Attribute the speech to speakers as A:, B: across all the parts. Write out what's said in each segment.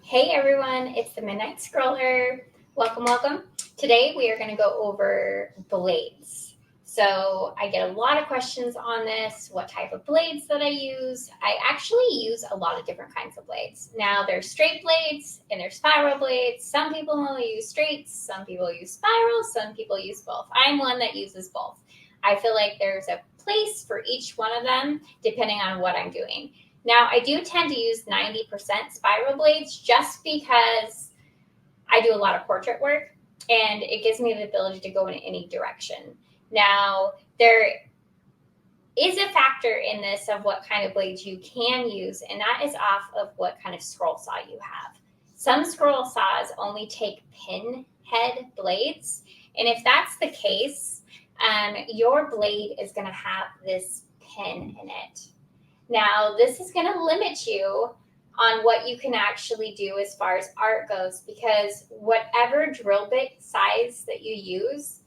A: Hey everyone, it's the Midnight Scroller. Welcome, welcome. Today we are going to go over blades. So I get a lot of questions on this, what type of blades that I use. I actually use a lot of different kinds of blades. Now there's straight blades and there's spiral blades. Some people only use straights, some people use spirals, some people use both. I'm one that uses both. I feel like there's a place for each one of them depending on what I'm doing. Now, I do tend to use 90% spiral blades just because I do a lot of portrait work and it gives me the ability to go in any direction. Now, there is a factor in this of what kind of blades you can use, and that is off of what kind of scroll saw you have. Some scroll saws only take pin head blades, and if that's the case, your blade is going to have this pin in it. Now, this is going to limit you on what you can actually do as far as art goes, because whatever drill bit size that you use,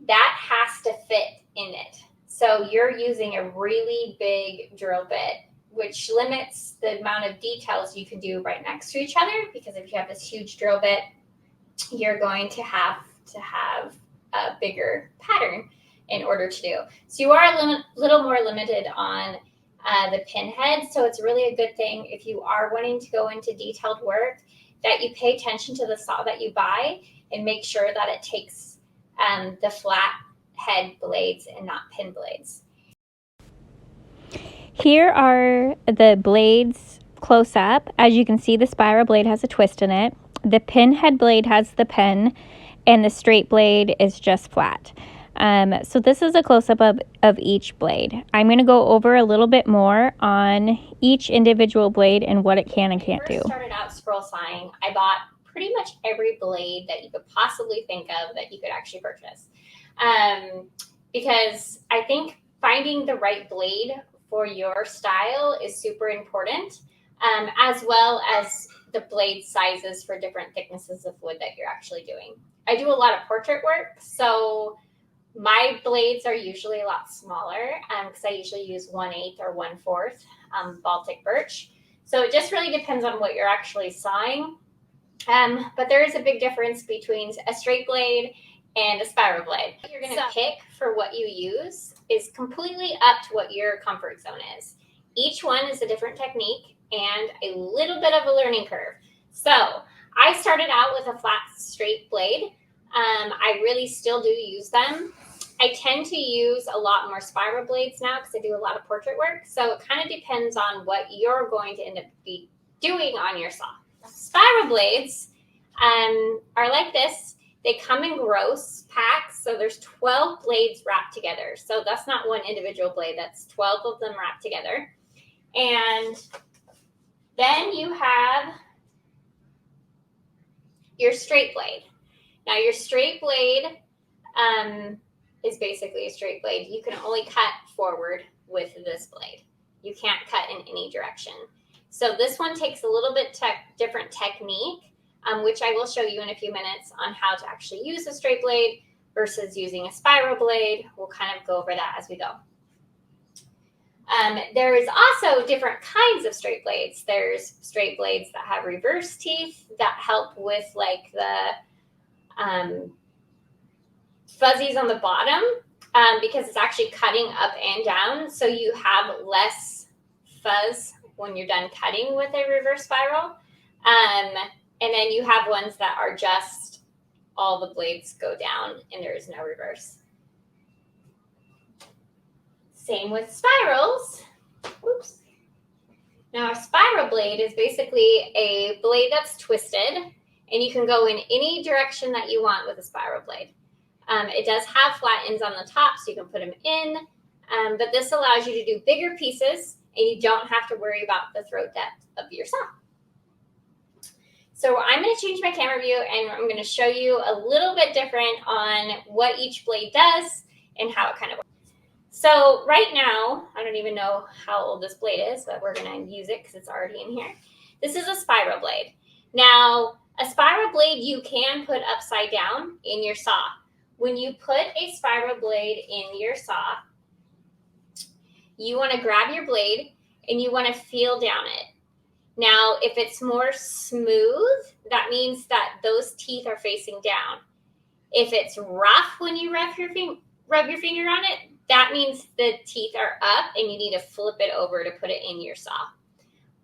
A: that has to fit in it. So you're using a really big drill bit, which limits the amount of details you can do right next to each other, because if you have this huge drill bit, you're going to have a bigger pattern in order to do. So you are a little more limited on the pin head. So it's really a good thing if you are wanting to go into detailed work that you pay attention to the saw that you buy and make sure that it takes the flat head blades and not pin blades.
B: Here are the blades close up. As you can see, the spiral blade has a twist in it. The pin head blade has the pin, and the straight blade is just flat. So this is a close-up of each blade. I'm going to go over a little bit more on each individual blade and what it can and can't do.
A: When I first started out scroll sawing, I bought pretty much every blade that you could possibly think of that you could actually purchase. Because I think finding the right blade for your style is super important, as well as the blade sizes for different thicknesses of wood that you're actually doing. I do a lot of portrait work, so my blades are usually a lot smaller because I usually use 1/8 or 1/4 Baltic birch. So it just really depends on what you're actually sawing. But there is a big difference between a straight blade and a spiral blade. What you're going to pick for what you use is completely up to what your comfort zone is. Each one is a different technique and a little bit of a learning curve. So I started out with a flat straight blade. I really still do use them. I tend to use a lot more spiral blades now because I do a lot of portrait work. So it kind of depends on what you're going to end up be doing on your saw. Spiral blades are like this. They come in gross packs. So there's 12 blades wrapped together. So that's not one individual blade. That's 12 of them wrapped together. And then you have your straight blade. Now, your straight blade is basically a straight blade. You can only cut forward with this blade. You can't cut in any direction. So this one takes a little bit different technique, which I will show you in a few minutes on how to actually use a straight blade versus using a spiral blade. We'll kind of go over that as we go. There is also different kinds of straight blades. There's straight blades that have reverse teeth that help with like the fuzzies on the bottom because it's actually cutting up and down. So you have less fuzz when you're done cutting with a reverse spiral. And then you have ones that are just all the blades go down and there is no reverse. Same with spirals. Oops. Now a spiral blade is basically a blade that's twisted, and you can go in any direction that you want with a spiral blade. It does have flat ends on the top, so you can put them in, but this allows you to do bigger pieces, and you don't have to worry about the throat depth of your saw. So I'm going to change my camera view, and I'm going to show you a little bit different on what each blade does and how it kind of works. So right now, I don't even know how old this blade is, but we're going to use it because it's already in here. This is a spiral blade. Now, a spiral blade you can put upside down in your saw. When you put a spiral blade in your saw, you want to grab your blade and you want to feel down it. Now, if it's more smooth, that means that those teeth are facing down. If it's rough when you rub your finger on it, that means the teeth are up and you need to flip it over to put it in your saw.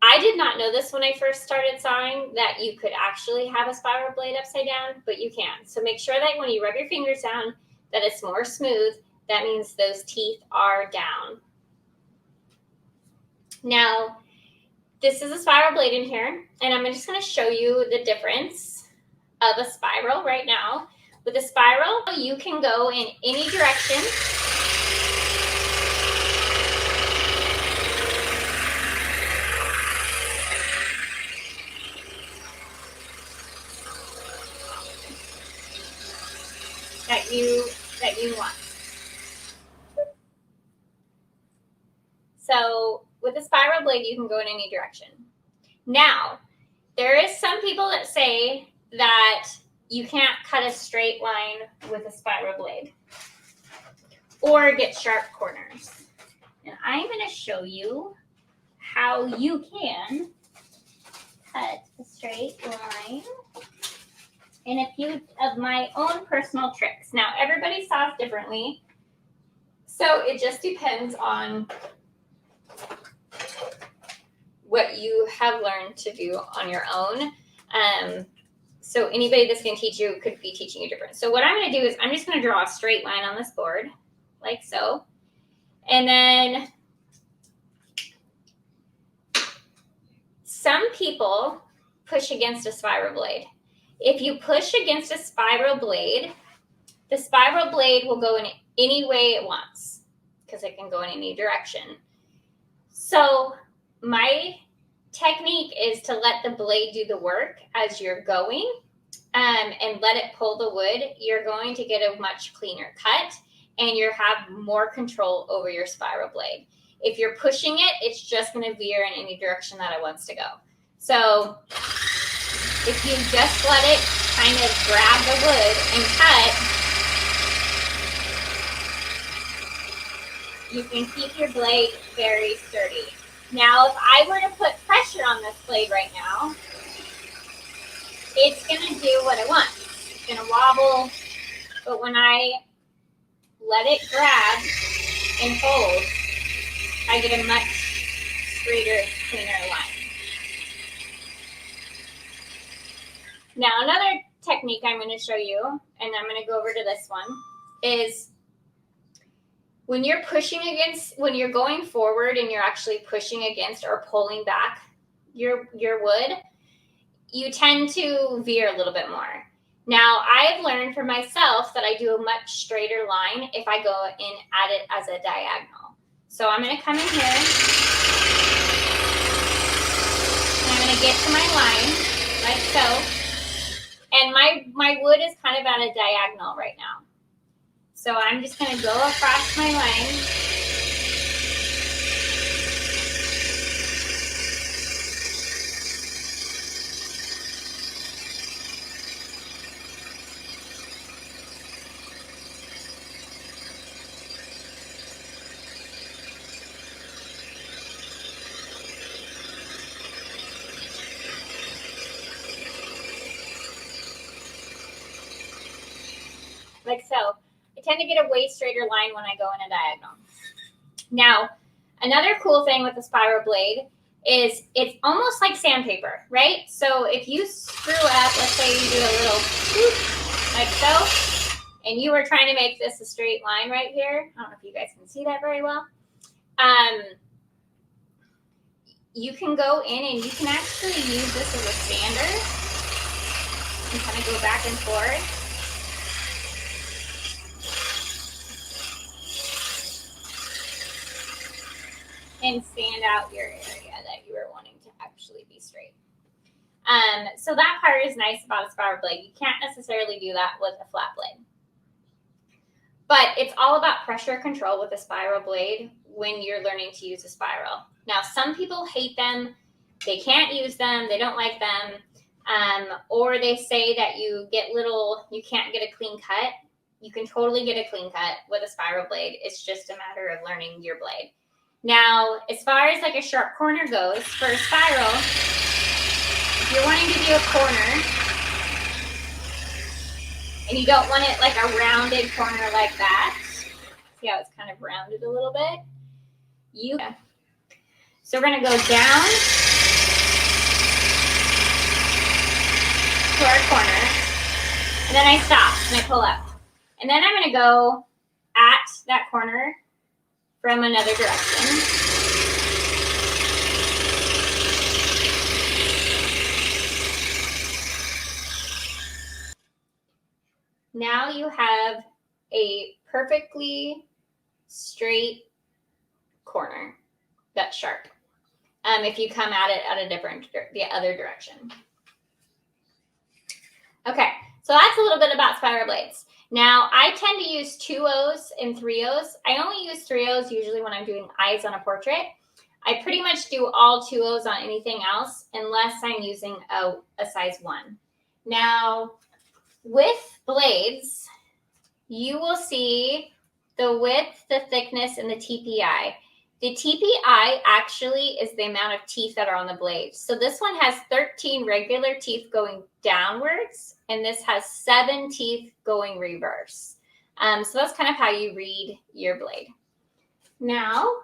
A: I did not know this when I first started sawing, that you could actually have a spiral blade upside down, but you can. So make sure that when you rub your fingers down, that it's more smooth. That means those teeth are down. Now, this is a spiral blade in here, and I'm just going to show you the difference of a spiral right now. With a spiral, you can go in any direction. that you want. So with a spiral blade, you can go in any direction. Now, there is some people that say that you can't cut a straight line with a spiral blade or get sharp corners. And I'm going to show you how you can cut a straight line and a few of my own personal tricks. Now, everybody saws differently, so it just depends on what you have learned to do on your own. So anybody that's going to teach you could be teaching you different. So what I'm going to do is I'm just going to draw a straight line on this board, like so. And then some people push against a spiral blade. If you push against a spiral blade, the spiral blade will go in any way it wants because it can go in any direction. So my technique is to let the blade do the work as you're going and let it pull the wood. You're going to get a much cleaner cut and you have more control over your spiral blade. If you're pushing it, it's just going to veer in any direction that it wants to go. So if you just let it kind of grab the wood and cut, you can keep your blade very sturdy. Now, if I were to put pressure on this blade right now, it's going to do what it wants. It's going to wobble, but when I let it grab and hold, I get a much straighter, cleaner line. Now, another technique I'm going to show you, and I'm going to go over to this one, is when you're pushing against, when you're going forward and you're actually pushing against or pulling back your wood, you tend to veer a little bit more. Now, I've learned for myself that I do a much straighter line if I go in at it as a diagonal. So I'm going to come in here, and I'm going to get to my line, like so. And my wood is kind of at a diagonal right now. So I'm just going to go across my line. Like so. I tend to get a way straighter line when I go in a diagonal. Now, another cool thing with the spiral blade is it's almost like sandpaper, right? So if you screw up, let's say you do a little poof, like so, and you were trying to make this a straight line right here. I don't know if you guys can see that very well. You can go in and you can actually use this as a sander and kind of go back and forth. And sand out your area that you are wanting to actually be straight. So that part is nice about a spiral blade. You can't necessarily do that with a flat blade. But it's all about pressure control with a spiral blade when you're learning to use a spiral. Now, some people hate them. They can't use them. They don't like them. Or they say that you can't get a clean cut. You can totally get a clean cut with a spiral blade. It's just a matter of learning your blade. Now, as far as like a sharp corner goes, for a spiral, if you're wanting to do a corner, and you don't want it like a rounded corner like that, see how it's kind of rounded a little bit? So we're gonna go down to our corner, and then I stop and I pull up. And then I'm gonna go at that corner from another direction. Now you have a perfectly straight corner that's sharp. If you come at it at the other direction. Okay, so that's a little bit about spiral blades. Now, I tend to use 2/0s and 3/0s. I only use 3/0s usually when I'm doing eyes on a portrait. I pretty much do all 2/0s on anything else unless I'm using a size 1. Now, with blades, you will see the width, the thickness, and the TPI. The TPI actually is the amount of teeth that are on the blade. So this one has 13 regular teeth going downwards, and this has 7 teeth going reverse. So that's kind of how you read your blade. Now,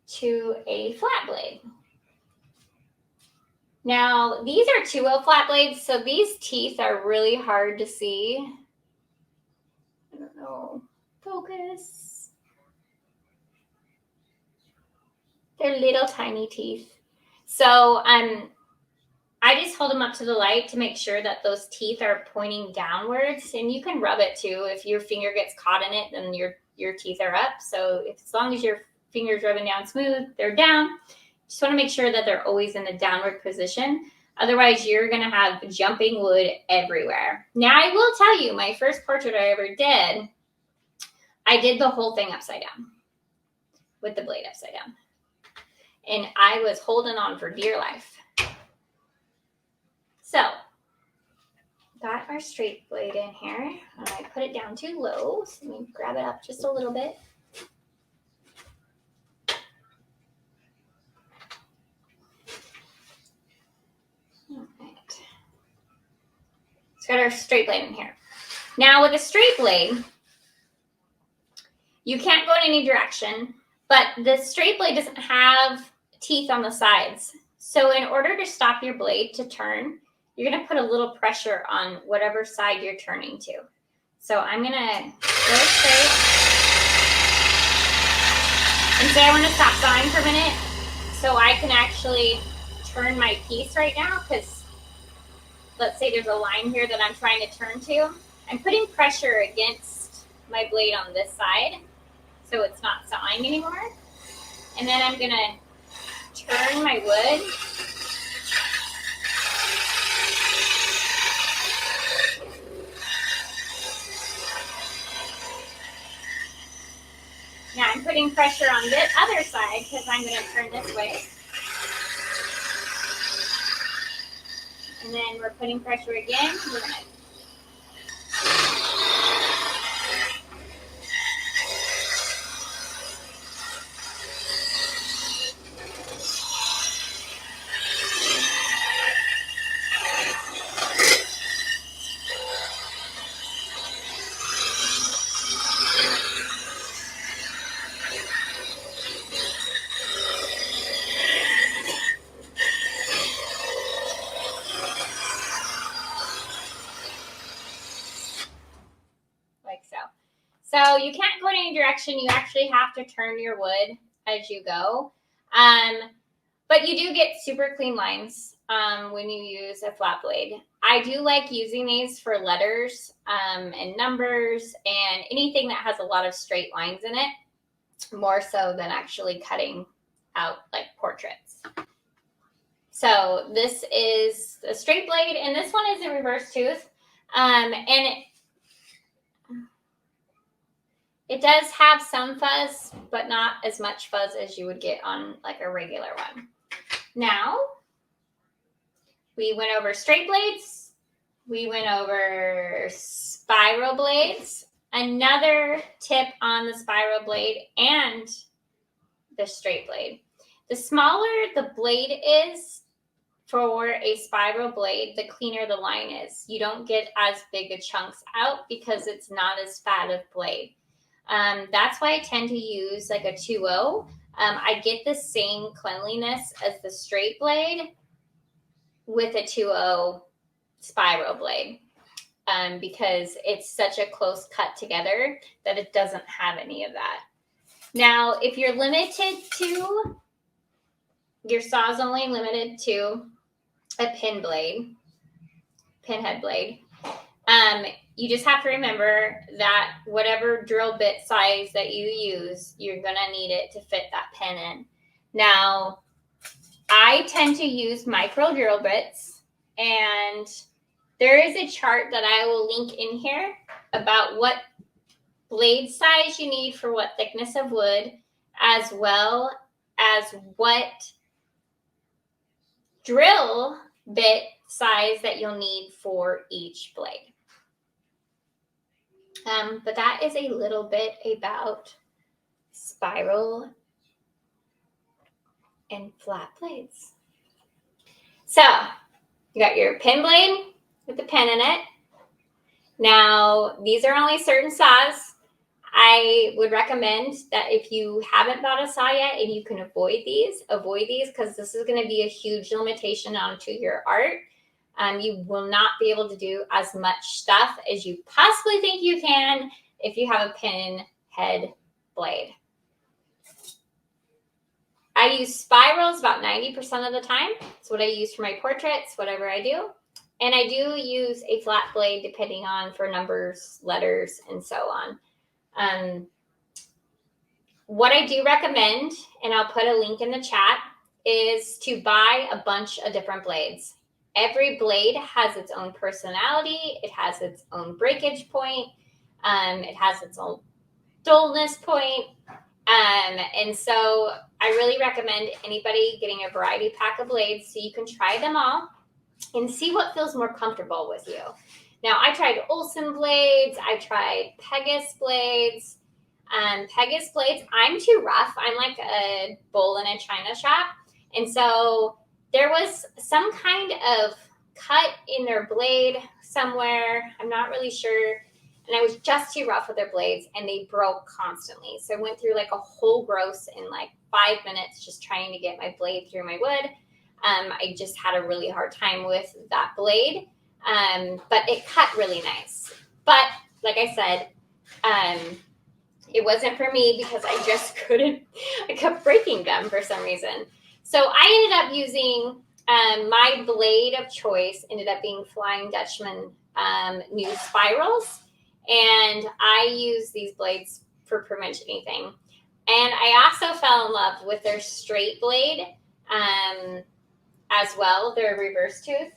A: to a flat blade. Now, these are 2/0 flat blades, so these teeth are really hard to see. I don't know. Focus. They're little tiny teeth. So I just hold them up to the light to make sure that those teeth are pointing downwards. And you can rub it too. If your finger gets caught in it, then your teeth are up. So as long as your finger's rubbing down smooth, they're down. Just want to make sure that they're always in the downward position. Otherwise, you're going to have jumping wood everywhere. Now, I will tell you, my first portrait I ever did, I did the whole thing upside down with the blade upside down. And I was holding on for dear life. So, got our straight blade in here. And I put it down too low. So let me grab it up just a little bit. All right. It's got our straight blade in here. Now with a straight blade, you can't go in any direction, but the straight blade doesn't have teeth on the sides. So in order to stop your blade to turn, you're going to put a little pressure on whatever side you're turning to. So I'm going to go straight and say I want to stop sawing for a minute so I can actually turn my piece right now, because let's say there's a line here that I'm trying to turn to. I'm putting pressure against my blade on this side so it's not sawing anymore. And then I'm going to turn my wood. Now I'm putting pressure on this other side because I'm going to turn this way. And then we're putting pressure again. We're going to So you can't go in any direction. You actually have to turn your wood as you go. But you do get super clean lines when you use a flat blade. I do like using these for letters and numbers and anything that has a lot of straight lines in it, more so than actually cutting out like portraits. So this is a straight blade, and this one is a reverse tooth. And it does have some fuzz, but not as much fuzz as you would get on like a regular one. Now, we went over straight blades. We went over spiral blades. Another tip on the spiral blade and the straight blade. The smaller the blade is for a spiral blade, the cleaner the line is. You don't get as big of chunks out because it's not as fat of blade. That's why I tend to use like a 2-0. I get the same cleanliness as the straight blade with a 2-0 spiral blade. Because it's such a close cut together that it doesn't have any of that. Now, if you're limited to, your saw is only limited to a pinhead blade, you just have to remember that whatever drill bit size that you use, you're going to need it to fit that pin in. Now, I tend to use micro drill bits, and there is a chart that I will link in here about what blade size you need for what thickness of wood, as well as what drill bit size that you'll need for each blade. But that is a little bit about spiral and flat blades. So you got your pin blade with the pin in it. Now, these are only certain saws. I would recommend that if you haven't bought a saw yet and you can avoid these because this is going to be a huge limitation onto your art. You will not be able to do as much stuff as you possibly think you can if you have a pin head blade. I use spirals about 90% of the time. It's what I use for my portraits, whatever I do. And I do use a flat blade depending on for numbers, letters, and so on. What I do recommend, and I'll put a link in the chat, is to buy a bunch of different blades. Every blade has its own personality. It has its own breakage point. It has its own dullness point. And so I really recommend anybody getting a variety pack of blades so you can try them all and see what feels more comfortable with you. Now, I tried Olsen blades. I tried Pegasus blades. Pegasus blades, I'm too rough. I'm like a bull in a china shop. And so there was some kind of cut in their blade somewhere. I'm not really sure. And I was just too rough with their blades, and they broke constantly. So I went through like a whole gross in like 5 minutes just trying to get my blade through my wood. I just had a really hard time with that blade, but it cut really nice. But like I said, it wasn't for me because I just couldn't. I kept breaking them for some reason. So I ended up using my blade of choice. Ended up being Flying Dutchman new spirals, and I use these blades for pretty much anything. And I also fell in love with their straight blade as well, their reverse tooth.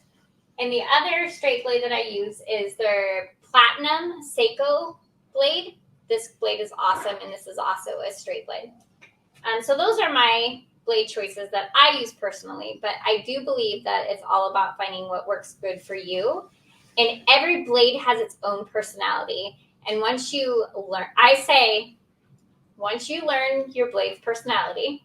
A: And the other straight blade that I use is their Platinum Seyco blade. This blade is awesome, and this is also a straight blade. So those are my blade choices that I use personally, but I do believe that it's all about finding what works good for you. And every blade has its own personality. And once you learn, I say, once you learn your blade's personality,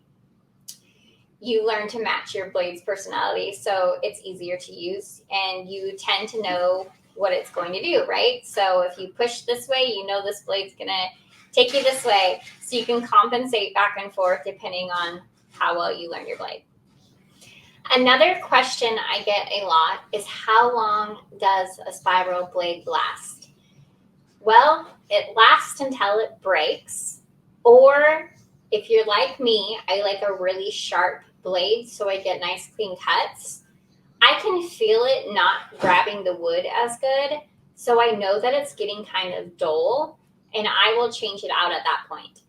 A: you learn to match your blade's personality, so it's easier to use, and you tend to know what it's going to do, right? So if you push this way, you know this blade's going to take you this way, so you can compensate back and forth depending on how well you learn your blade. Another question I get a lot is, how long does a spiral blade last? Well, it lasts until it breaks, or if you're like me, I like a really sharp blade so I get nice clean cuts. I can feel it not grabbing the wood as good, so I know that it's getting kind of dull, and I will change it out at that point.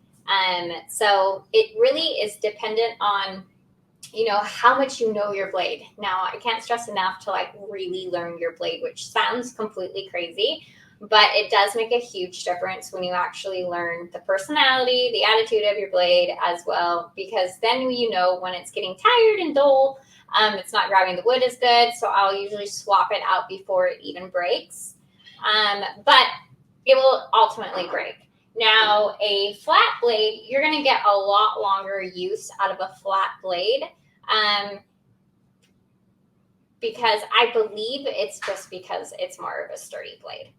A: So it really is dependent on, you know, how much you know your blade. Now, I can't stress enough to like really learn your blade, which sounds completely crazy, but it does make a huge difference when you actually learn the personality, the attitude of your blade as well, because then you know when it's getting tired and dull, it's not grabbing the wood as good. So I'll usually swap it out before it even breaks. But it will ultimately break. Now, a flat blade, you're going to get a lot longer use out of a flat blade, because I believe it's just because it's more of a sturdy blade,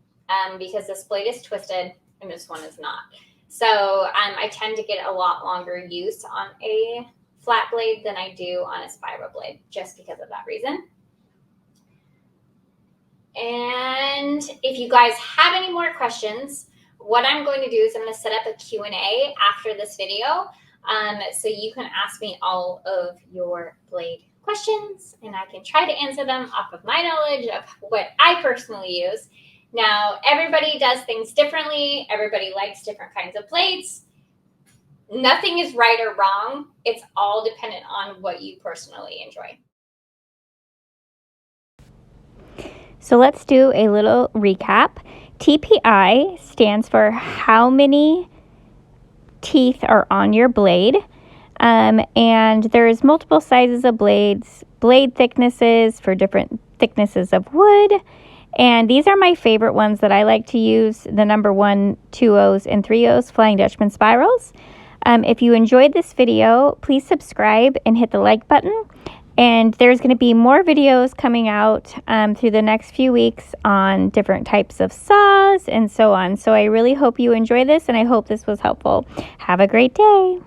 A: because this blade is twisted and this one is not. So I tend to get a lot longer use on a flat blade than I do on a spiral blade, just because of that reason. And if you guys have any more questions, what I'm going to do is I'm going to set up a Q&A after this video, so you can ask me all of your blade questions, and I can try to answer them off of my knowledge of what I personally use. Now, everybody does things differently. Everybody likes different kinds of blades. Nothing is right or wrong. It's all dependent on what you personally enjoy.
B: So let's do a little recap. TPI stands for how many teeth are on your blade. And there's multiple sizes of blades, blade thicknesses for different thicknesses of wood. And these are my favorite ones that I like to use, the number 1, 2/0s, and 3/0s Flying Dutchman spirals. If you enjoyed this video, please subscribe and hit the like button. And there's going to be more videos coming out through the next few weeks on different types of saws and so on. So I really hope you enjoy this, and I hope this was helpful. Have a great day.